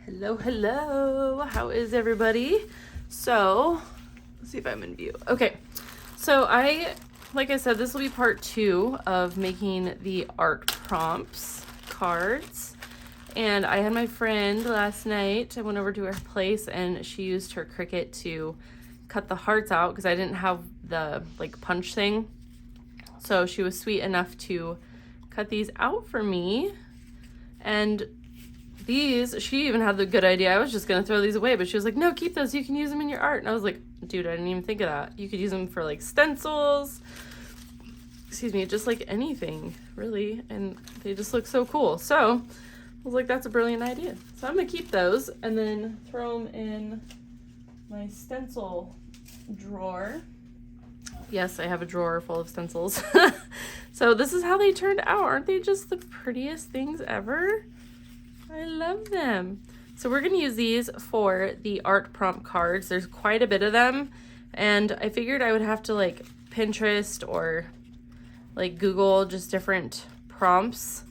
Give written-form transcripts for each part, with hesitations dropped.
Hello, how is everybody? So, let's see if I'm in view. Okay, so like I said, this will be part 2 of making the art prompts cards. And I had my friend last night. I went over to her place and she used her Cricut to cut the hearts out because I didn't have the punch thing. So she was sweet enough to cut these out for me. And these, she even had the good idea. I was just going to throw these away, but she was like, no, keep those. You can use them in your art. And I was like, dude, I didn't even think of that. You could use them for like stencils. Excuse me, just like anything, really. And they just look so cool. So I was like, that's a brilliant idea. So I'm going to keep those and then throw them in my stencil drawer. Yes, I have a drawer full of stencils. So this is how they turned out. Aren't they just the prettiest things ever? I love them. So we're going to use these for the art prompt cards. There's quite a bit of them. And I figured I would have to like Pinterest or like Google just different prompts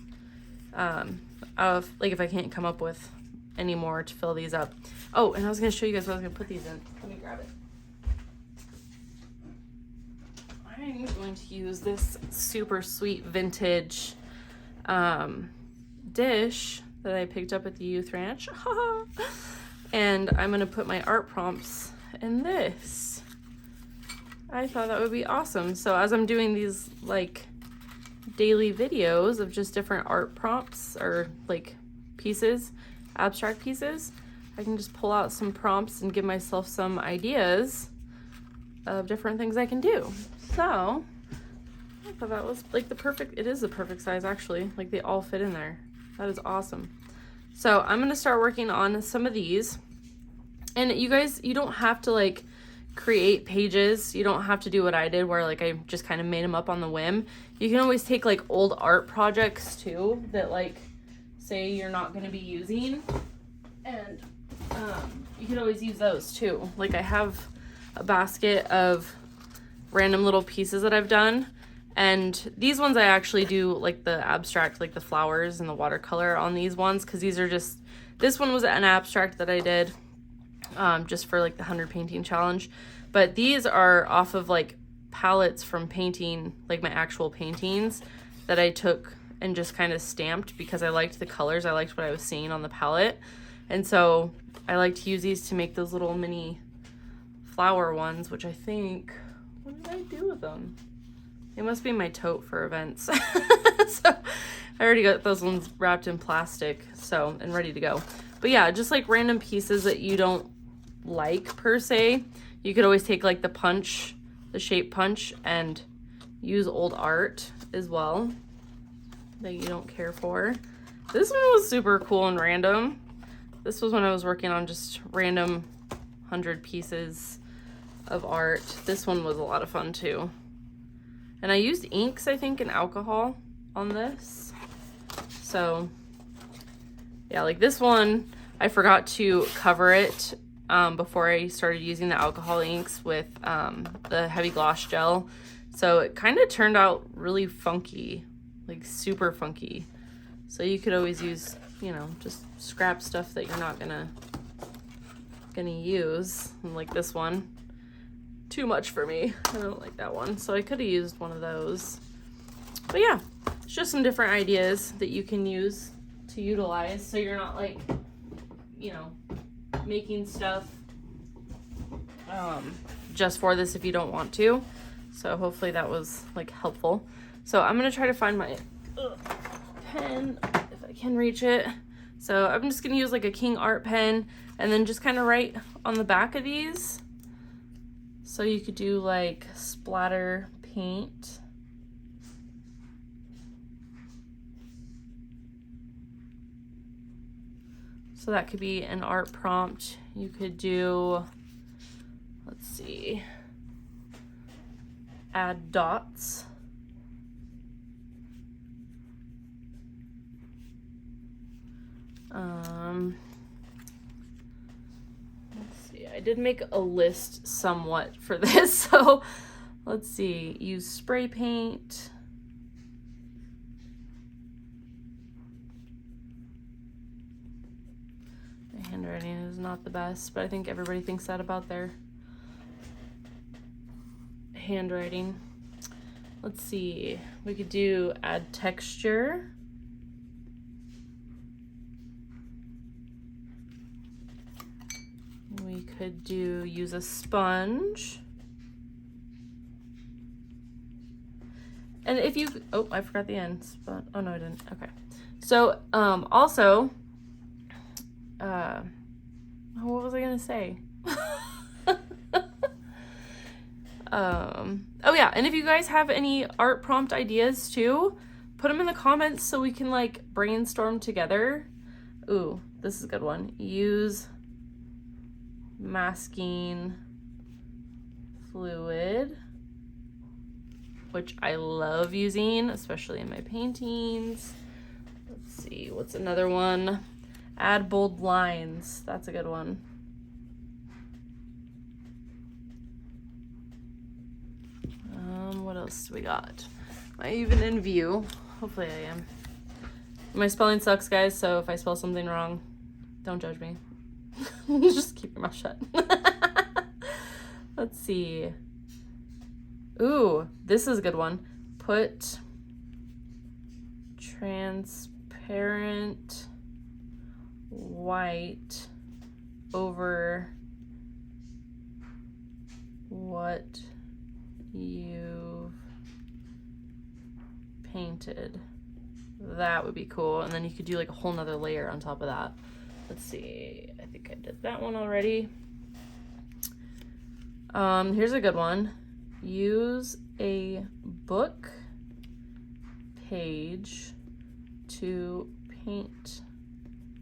of like if I can't come up with any more to fill these up. Oh, and I was going to show you guys what I was going to put these in. Let me grab it. I'm going to use this super sweet vintage dish that I picked up at the youth ranch. And I'm going to put my art prompts in this. I thought that would be awesome. So as I'm doing these like daily videos of just different art prompts or like pieces, abstract pieces, I can just pull out some prompts and give myself some ideas of different things I can do. So I thought that was like it is the perfect size actually. Like they all fit in there. That is awesome. So I'm going to start working on some of these. And you guys, you don't have to like create pages. You don't have to do what I did where like I just kind of made them up on the whim. You can always take like old art projects too that like say you're not going to be using. And you can always use those too. Like I have a basket of random little pieces that I've done. And these ones I actually do like the abstract, like the flowers and the watercolor on these ones. Cause these are just, this one was an abstract that I did just for like the 100 painting challenge. But these are off of like palettes from painting, like my actual paintings that I took and just kind of stamped because I liked the colors. I liked what I was seeing on the palette. And so I like to use these to make those little mini flower ones, which I think, what did I do with them? It must be my tote for events. So I already got those ones wrapped in plastic, so, and ready to go. But yeah, just like random pieces that you don't like per se. You could always take like the punch, the shape punch, and use old art as well that you don't care for. This one was super cool and random. This was when I was working on just random 100 pieces of art. This one was a lot of fun too. And I used inks, I think, and alcohol on this. So, yeah, like this one, I forgot to cover it before I started using the alcohol inks with the heavy gloss gel. So it kind of turned out really funky, like super funky. So you could always use, you know, just scrap stuff that you're not gonna use, like this one. Too much for me. I don't like that one. So I could have used one of those. But yeah, it's just some different ideas that you can use to utilize. So you're not like, you know, making stuff just for this if you don't want to. So hopefully that was like helpful. So I'm going to try to find my pen if I can reach it. So I'm just going to use like a King Art pen and then just kind of write on the back of these. So you could do like splatter paint. So that could be an art prompt. You could do, let's see, add dots. Let's see, I did make a list somewhat for this. So let's see, use spray paint. handwriting is not the best, but I think everybody thinks that about their handwriting. Let's see, we could do add texture. We could do use a sponge. And if you, oh, I forgot the end. Oh no, I didn't. Okay. So, also, what was I gonna say? Oh yeah, and if you guys have any art prompt ideas too, put them in the comments so we can like brainstorm together. Ooh, this is a good one. Use masking fluid, which I love using, especially in my paintings. Let's see, what's another one? Add bold lines. That's a good one. What else do we got? Am I even in view? Hopefully I am. My spelling sucks, guys, so if I spell something wrong, don't judge me. Just keep your mouth shut. Let's see. Ooh, this is a good one. Put transparent white over what you've painted. That would be cool. And then you could do like a whole nother layer on top of that. Let's see. I think I did that one already. Here's a good one. Use a book page to paint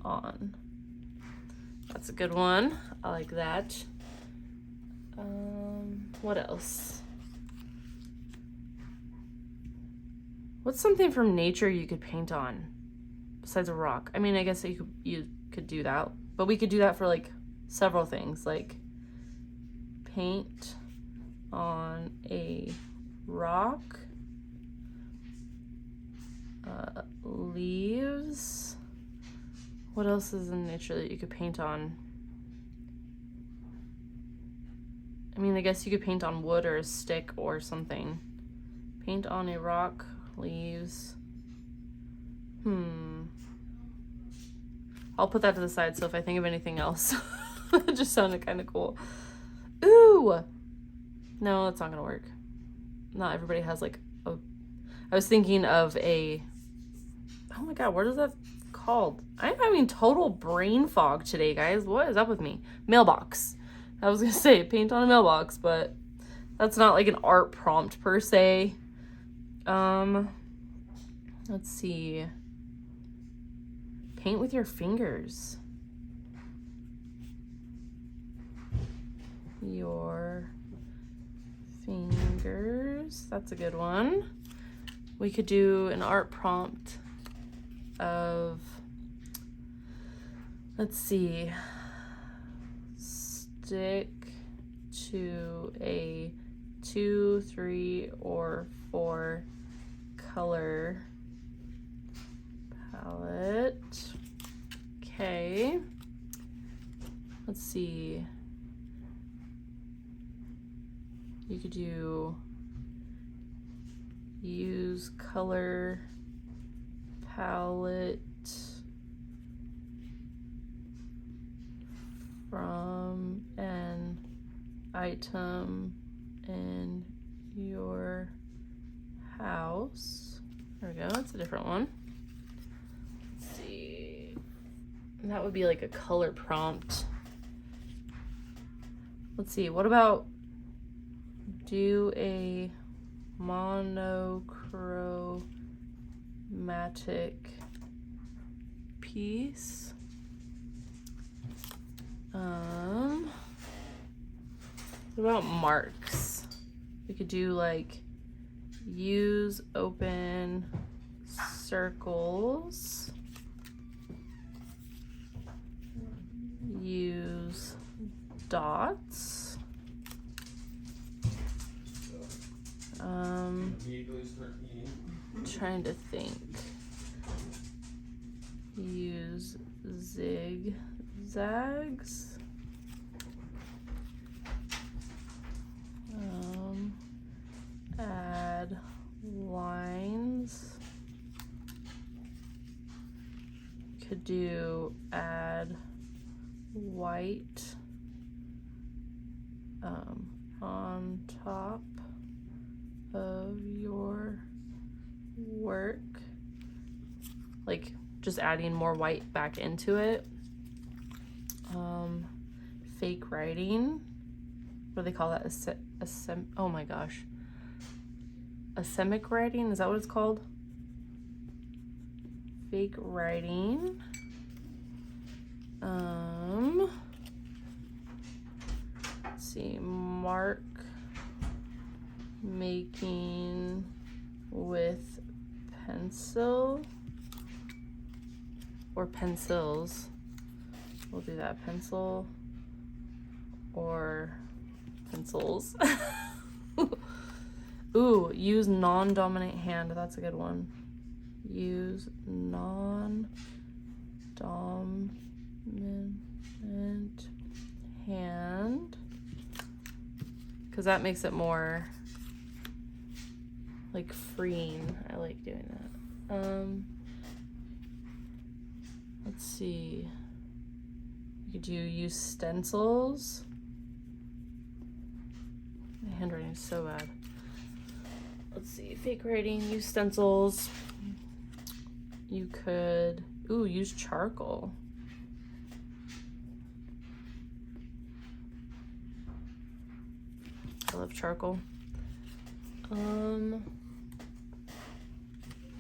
on. That's a good one. I like that. What else? What's something from nature you could paint on besides a rock? I mean, I guess you could do that, but we could do that for like several things, like paint on a rock, leaves. What else is in nature that you could paint on? I mean, I guess you could paint on wood or a stick or something. Paint on a rock, leaves. I'll put that to the side, so if I think of anything else. It just sounded kind of cool. Ooh! No, that's not gonna work. Not everybody has like a... I was thinking of a... Oh my god, what is that called? I'm having total brain fog today, guys. What is up with me? Mailbox. I was gonna say paint on a mailbox, but that's not like an art prompt per se. Let's see. Paint with your fingers. Your fingers. That's a good one. We could do an art prompt of, let's see, stick to a 2, 3, or 4 color palette. Okay. Let's see. You could do use color palette from an item in your house. There we go, that's a different one. Let's see. That would be like a color prompt. Let's see, what about do a monochromatic piece. What about marks? We could do like use open circles, use dots, trying to think, use zigzags. Add lines. Could do add white on top of your work, like just adding more white back into it. Fake writing, what do they call that? Oh my gosh, asemic writing, is that what it's called? Fake writing. Let's see, mark making with pencil or pencils. We'll do that, pencil or pencils. Ooh, use non-dominant hand. That's a good one. Use non-dominant hand, because that makes it more like freeing. I like doing that. Let's see. You could use stencils. My handwriting is so bad. Let's see, fake writing, use stencils. You could, use charcoal. I love charcoal.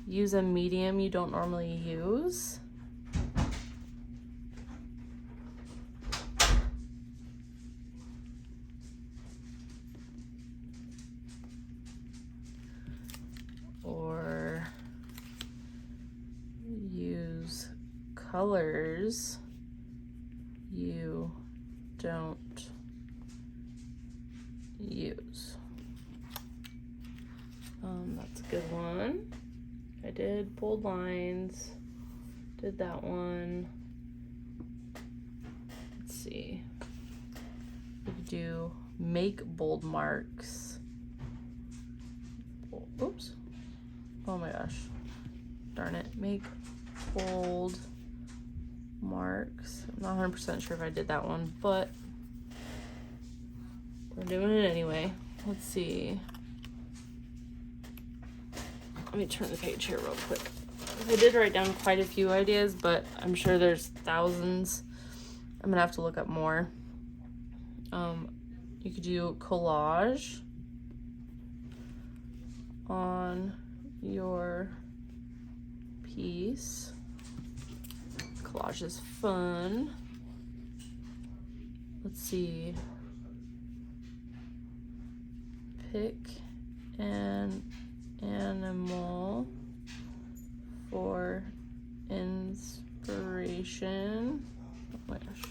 Use a medium you don't normally use. Or use colors you don't use. That's a good one. I did bold lines, did that one. Let's see. We could do make bold marks. Oops. Oh my gosh. Darn it. Make bold marks. I'm not 100% sure if I did that one, but we're doing it anyway. Let's see. Let me turn the page here real quick. I did write down quite a few ideas, but I'm sure there's thousands. I'm gonna have to look up more. You could do collage on your piece. Collage is fun. Let's see. Pick an animal for inspiration. Oh my gosh.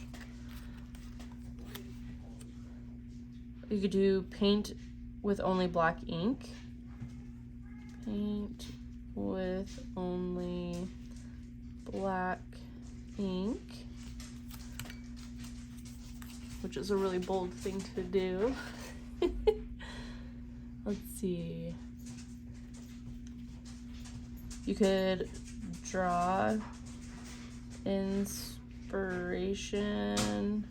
You could do paint with only black ink. Paint with only black ink, which is a really bold thing to do. Let's see. You could draw inspiration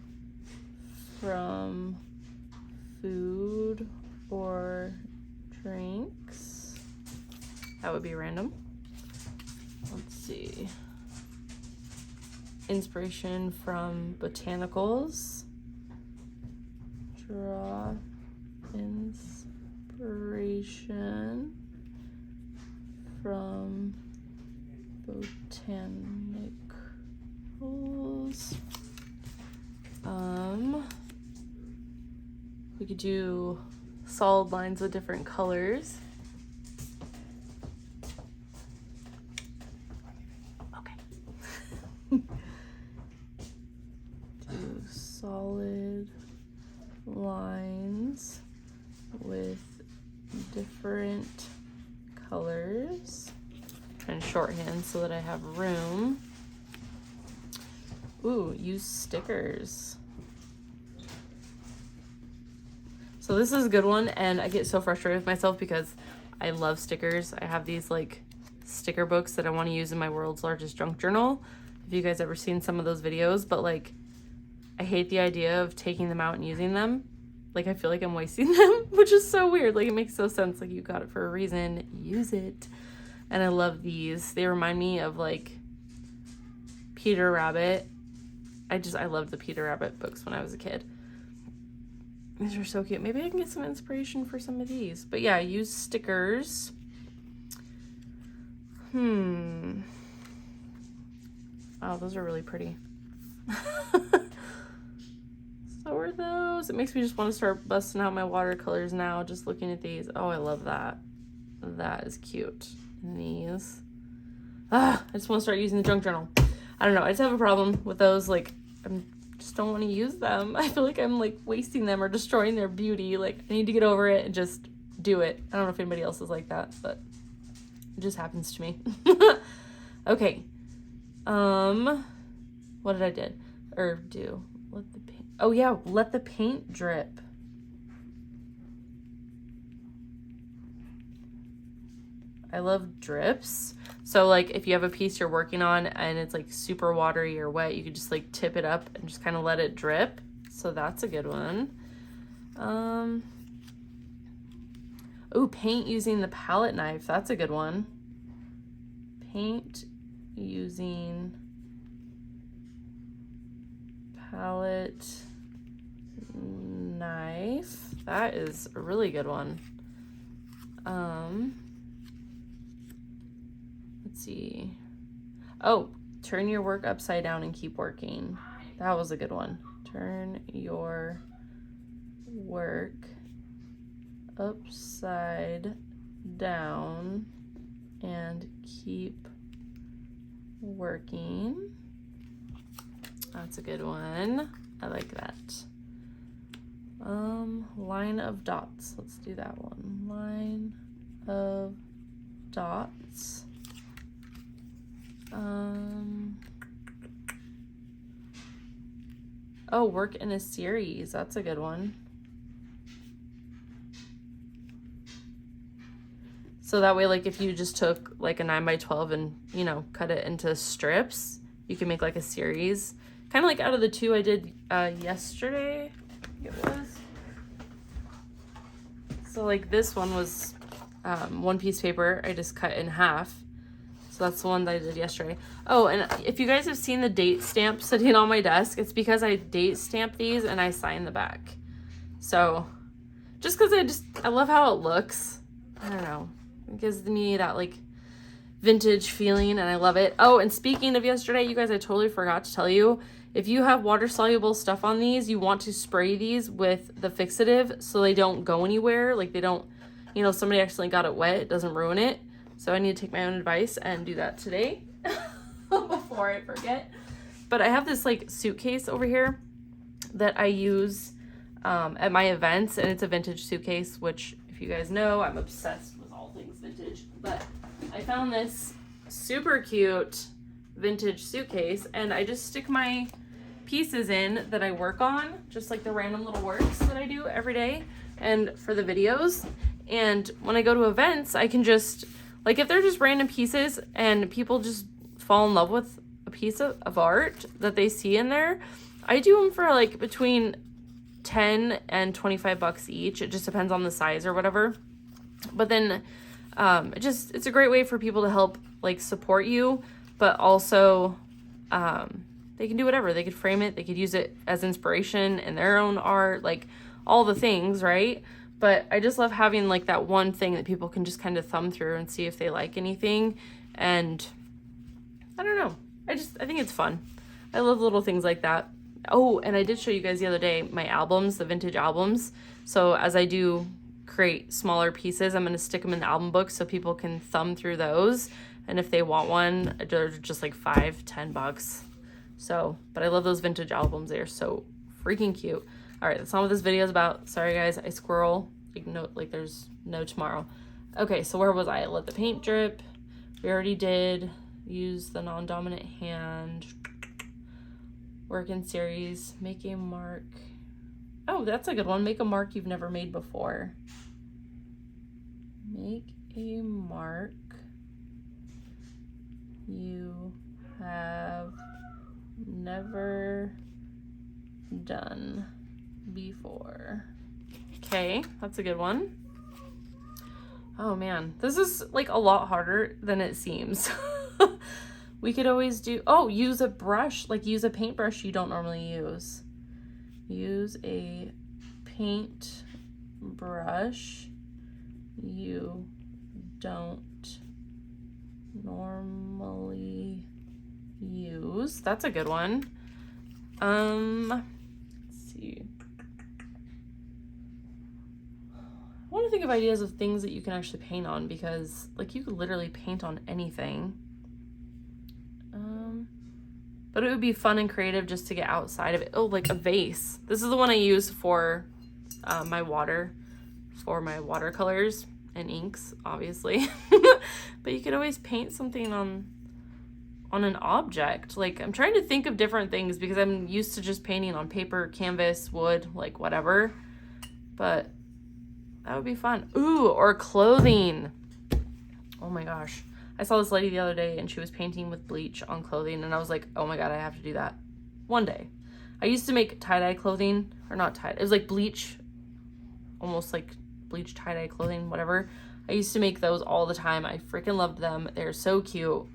from food or drinks. That would be random. Let's see. Inspiration from botanicals. Draw inspiration from botanicals. We could do solid lines with different colors. Okay. Do solid lines with different colors. Trying to shorthand so that I have room. Ooh, use stickers. So this is a good one, and I get so frustrated with myself because I love stickers. I have these like sticker books that I want to use in my world's largest junk journal. If you guys ever seen some of those videos, but like I hate the idea of taking them out and using them. Like I feel like I'm wasting them, which is so weird. Like it makes no sense. Like you got it for a reason, use it. And I love these. They remind me of like Peter Rabbit. I loved the Peter Rabbit books when I was a kid. These are so cute. Maybe I can get some inspiration for some of these. But yeah, use stickers. Oh, those are really pretty. So are those. It makes me just want to start busting out my watercolors now, just looking at these. Oh, I love that. That is cute. And these. I just want to start using the junk journal. I don't know. I just have a problem with those. Like, I just don't want to use them. I feel like I'm like wasting them or destroying their beauty. Like, I need to get over it and just do it. I don't know if anybody else is like that, but it just happens to me. Okay. What did I did or do? Let the paint. Oh yeah, let the paint drip. I love drips. So like if you have a piece you're working on and it's like super watery or wet, you could just like tip it up and just kind of let it drip. So that's a good one. Oh, paint using the palette knife. That's a good one. Paint using palette knife. That is a really good one. Let's see. Oh, turn your work upside down and keep working. That was a good one. Turn your work upside down and keep working. That's a good one. I like that. Line of dots. Let's do that one. Line of dots. Oh, work in a series. That's a good one. So that way, like if you just took like a 9x12 and, you know, cut it into strips, you can make like a series. Kind of like out of the two I did yesterday, I think it was. So like this one was one piece of paper I just cut in half. So that's the one that I did yesterday. Oh, and if you guys have seen the date stamp sitting on my desk, it's because I date stamp these and I sign the back. So just because I love how it looks. I don't know. It gives me that like vintage feeling and I love it. Oh, and speaking of yesterday, you guys, I totally forgot to tell you, if you have water soluble stuff on these, you want to spray these with the fixative so they don't go anywhere. Like they don't, you know, if somebody accidentally got it wet, it doesn't ruin it. So I need to take my own advice and do that today before I forget. But I have this like suitcase over here that I use at my events, and it's a vintage suitcase, which if you guys know, I'm obsessed with all things vintage. But I found this super cute vintage suitcase, and I just stick my pieces in that I work on, just like the random little works that I do every day and for the videos. And when I go to events, I can just, like if they're just random pieces and people just fall in love with a piece of art that they see in there, I do them for like between 10 and 25 bucks each. It just depends on the size or whatever. But then it's a great way for people to help like support you, but also they can do whatever. They could frame it, they could use it as inspiration in their own art, like all the things, right? But I just love having like that one thing that people can just kind of thumb through and see if they like anything. And I don't know. I think it's fun. I love little things like that. Oh, and I did show you guys the other day my albums, the vintage albums. So as I do create smaller pieces, I'm going to stick them in the album book so people can thumb through those. And if they want one, they're just like $5-10 bucks. So, but I love those vintage albums. They are so freaking cute. All right, that's not what this video is about. Sorry guys, I squirrel. Like there's no tomorrow. Okay, so where was I? Let the paint drip. We already did. Use the non-dominant hand. work in series. Make a mark. Oh, that's a good one. Make a mark you've never made before. Make a mark you have never done before. Okay, that's a good one. Oh man, this is like a lot harder than it seems. We could always do, oh, use a brush, like use a paintbrush you don't normally use. Use a paint brush you don't normally use. That's a good one. Let's see. I want to think of ideas of things that you can actually paint on, because like you could literally paint on anything. But it would be fun and creative just to get outside of it. Oh, like a vase. This is the one I use for my watercolors and inks, obviously. But you could always paint something on an object. Like, I'm trying to think of different things because I'm used to just painting on paper, canvas, wood, like whatever. But that would be fun. Ooh, or clothing. Oh my gosh. I saw this lady the other day and she was painting with bleach on clothing, and I was like, oh my god, I have to do that one day. I used to make tie-dye clothing, or not tie-dye, it was like bleach, almost like bleach tie-dye clothing, whatever. I used to make those all the time. I freaking loved them. They're so cute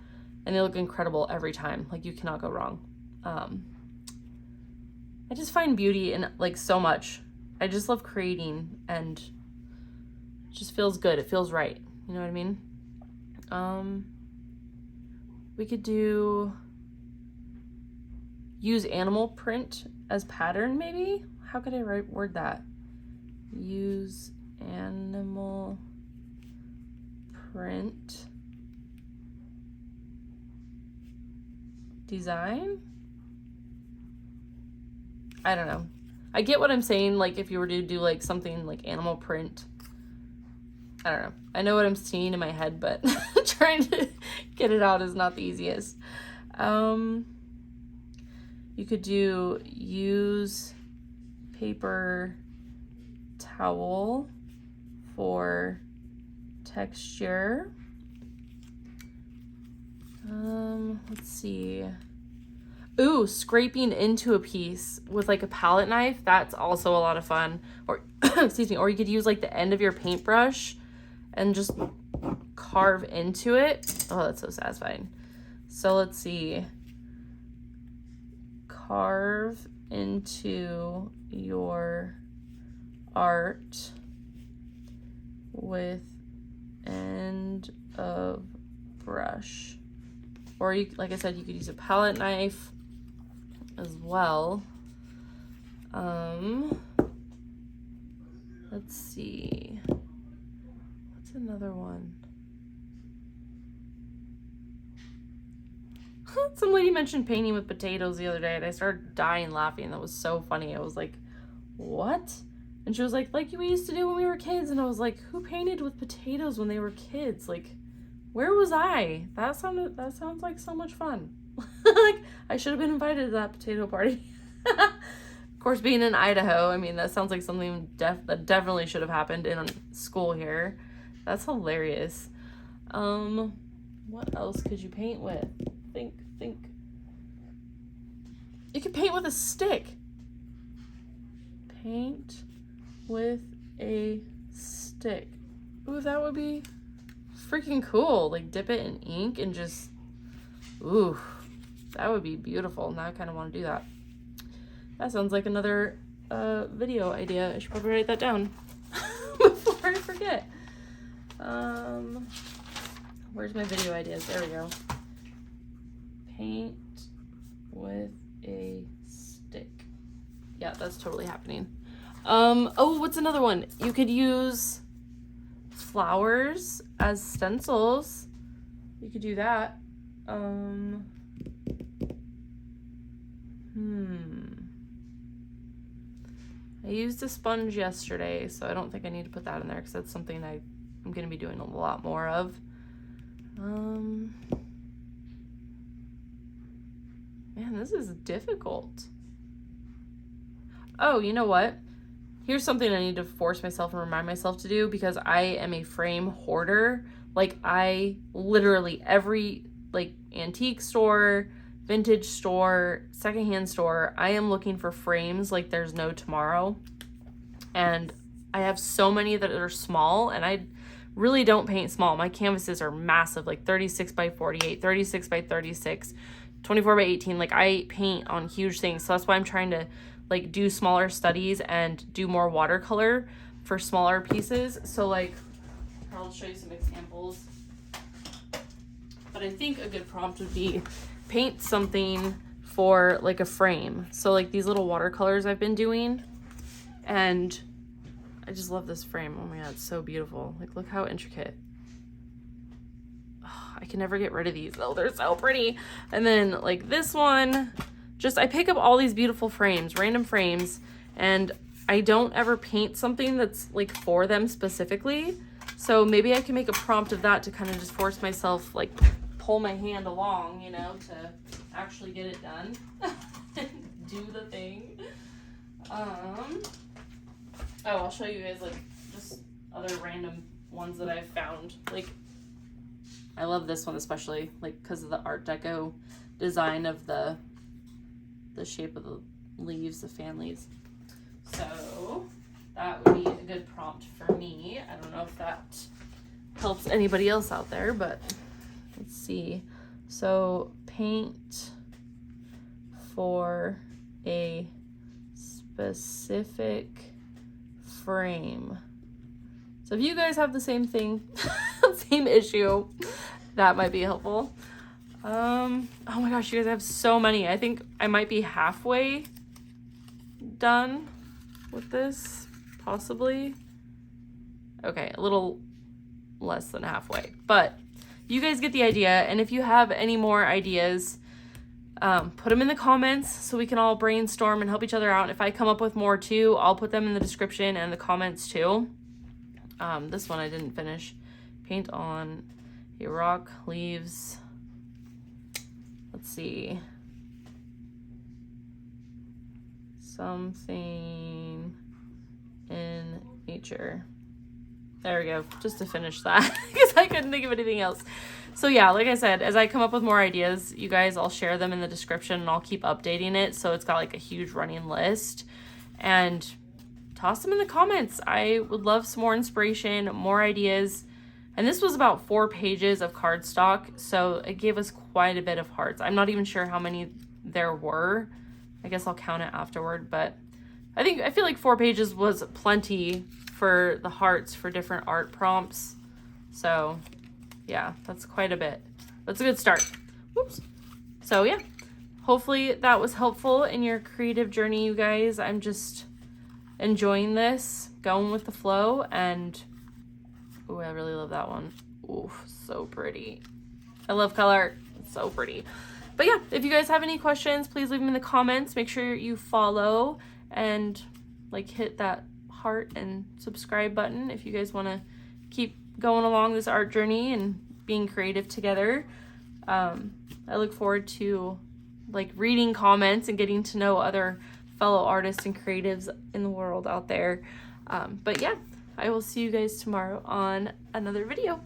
and they look incredible every time. Like, you cannot go wrong. I just find beauty in like so much. I just love creating, and it just feels good. It feels right. You know what I mean? We could use animal print as pattern, maybe? How could I word that? Use animal print design? I don't know. I get what I'm saying, like if you were to do like something like animal print. I don't know. I know what I'm seeing in my head, but trying to get it out is not the easiest. You could use paper towel for texture. Let's see. Ooh, scraping into a piece with like a palette knife. That's also a lot of fun. Or, excuse me, or you could use like the end of your paintbrush and just carve into it. Oh, that's so satisfying. So let's see. Carve into your art with end of brush. Or you, like I said, you could use a palette knife as well. Let's see. What's another one? Some lady mentioned painting with potatoes the other day, and I started dying laughing. That was so funny. I was like, what? And she was like we used to do when we were kids. And I was like, who painted with potatoes when they were kids? Like, where was I? That sounds like so much fun. Like, I should have been invited to that potato party. Of course, being in Idaho, I mean, that sounds like something that definitely should have happened in school here. That's hilarious. What else could you paint with? Think. You could paint with a stick. Paint with a stick. Ooh, that would be freaking cool. Like, dip it in ink and just, ooh, that would be beautiful. Now I kind of want to do that. That sounds like another video idea. I should probably write that down before I forget. Where's my video ideas? There we go. Paint with a stick. Yeah, that's totally happening. Oh, what's another one? You could use flowers as stencils. You could do that. I used a sponge yesterday, so I don't think I need to put that in there because that's something I'm going to be doing a lot more of. Man, Man, this is difficult. Oh, you know what? Here's something I need to force myself and remind myself to do, because I am a frame hoarder. Like, I literally every like antique store, vintage store, secondhand store, I am looking for frames like there's no tomorrow. And I have so many that are small, and I really don't paint small. My canvases are massive, like 36 by 48, 36 by 36, 24 by 18. Like, I paint on huge things. So that's why I'm trying to like do smaller studies and do more watercolor for smaller pieces. So like, I'll show you some examples. But I think a good prompt would be paint something for like a frame. So like these little watercolors I've been doing, and I just love this frame. Oh my God, it's so beautiful. Like, look how intricate. Oh, I can never get rid of these though. They're so pretty. And then like this one, just, I pick up all these beautiful frames, random frames, and I don't ever paint something that's like for them specifically. So maybe I can make a prompt of that to kind of just force myself, like pull my hand along, you know, to actually get it done. Do the thing. Oh, I'll show you guys like just other random ones that I've found. Like, I love this one especially, like because of the Art Deco design of the shape of the leaves, the fan leaves. So that would be a good prompt for me. I don't know if that helps anybody else out there, but let's see. So paint for a specific frame. So if you guys have the same thing, same issue, that might be helpful. Oh my gosh, you guys have so many. I think I might be halfway done with this, possibly. Okay, a little less than halfway, but you guys get the idea. And if you have any more ideas, put them in the comments so we can all brainstorm and help each other out. And if I come up with more too, I'll put them in the description and the comments too. This one I didn't finish. Paint on a rock, leaves. Let's see. Something in nature. There we go. Just to finish that, because I couldn't think of anything else. So yeah, like I said, as I come up with more ideas, you guys, I'll share them in the description and I'll keep updating it. So it's got like a huge running list, and toss them in the comments. I would love some more inspiration, more ideas. And this was about 4 pages of cardstock, so it gave us quite a bit of hearts. I'm not even sure how many there were. I guess I'll count it afterward, but I feel like 4 pages was plenty for the hearts for different art prompts. So yeah, that's quite a bit. That's a good start. Whoops. So yeah, hopefully that was helpful in your creative journey, you guys. I'm just enjoying this, going with the flow, and oh, I really love that one. Ooh, so pretty. I love color. It's so pretty. But yeah, if you guys have any questions, please leave them in the comments. Make sure you follow and like hit that heart and subscribe button if you guys want to keep going along this art journey and being creative together. I look forward to like reading comments and getting to know other fellow artists and creatives in the world out there. But yeah, I will see you guys tomorrow on another video.